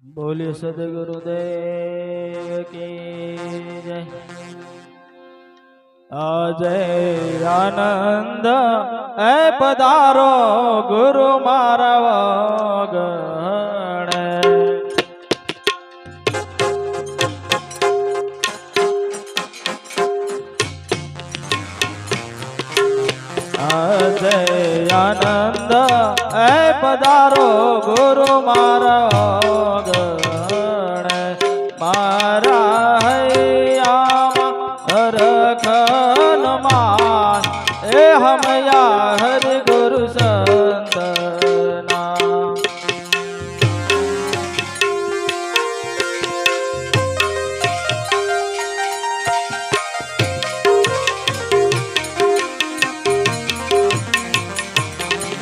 बोलिए सदगुरुदेव की जय। अजय आनंद ए पधारो गुरु मारा वगण। अजय आनंद ए पधारो गुरु मारा वगण। मारा रखन मान ए हम या हरि गुरु संतना।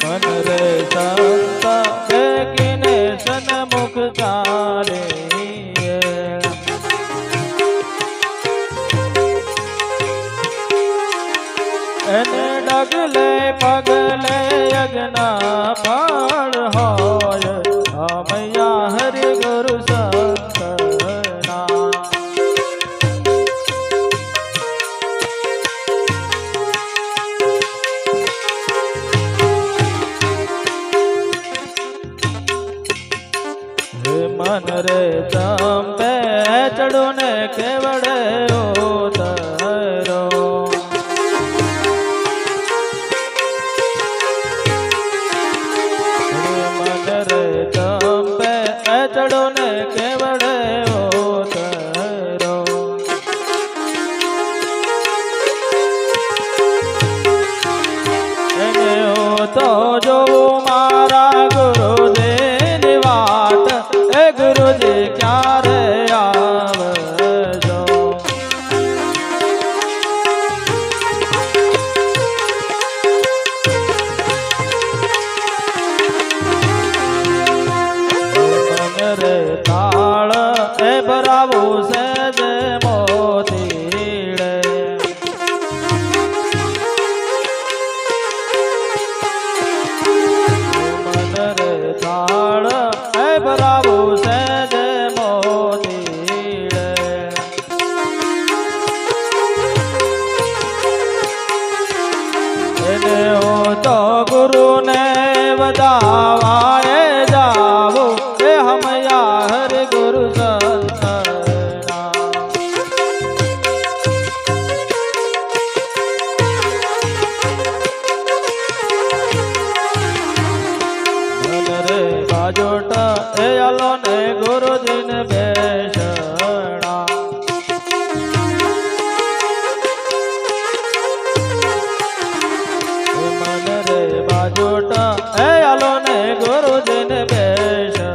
मन रे संत देखने सन्मुख चाले। एने डगले पगले यज्ञ फल होय हमया हरि गुरु संतना। हे मन रे चंपे चढ़ो ने केवड़े उतरो। चढ़ो ने केवड़े उतरो। तो जो मारा गुरु जी वाट ए गुरु जी क्या रे आवजो। रे ताल ए बराबो सहज मोतीड़े। मन रे ताल ए बराबो सहज मोतीड़े। एने हो तो गुरु ने बदावाए जावो हम या हरि गुरु संतना। मन रे बाजोट ए आलो ने गुरु जिन बेशना। मन रे बाजोट ए आलो ने गुरु जिन बेशना।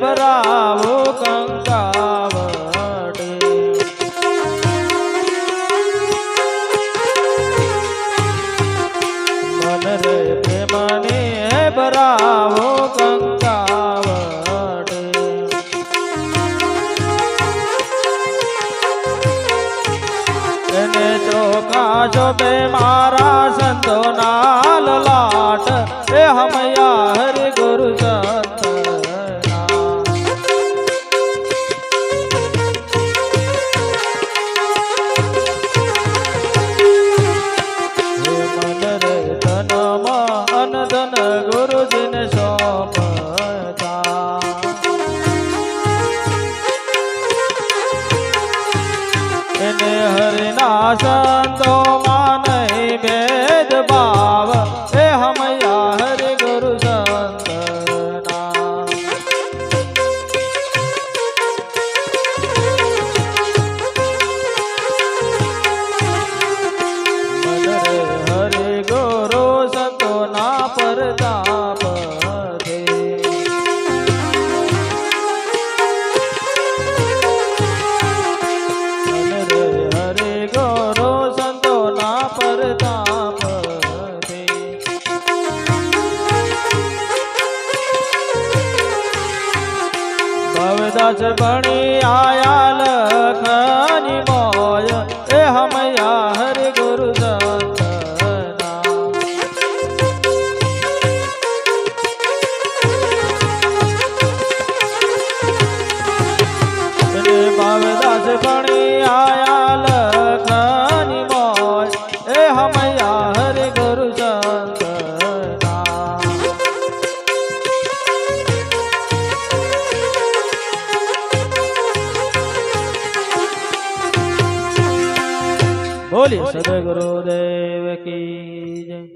बरावो कंकावटे। मन रे प्रेमने बरावो कंकावटे। एने चोखा शोभे मारा संतो नाल लाट ए हम या हरि गुरु संतना। धन गुरु जिन सौंपता। इन्हें हरिना संतो माने भेद भाव हे हम या हरि गुरु संतना। मन रे हरि गुरु संतो ना પરતાપથી ભવદાસ ભણી આયા લખની મોય એ હમયા હરિ ગુરુ સંતના ભવદાસ ભણી આયા લખની મોય એ હમયા હરિ ગુરુ સંતના બોલીએ સદગુરુદેવ કી જય।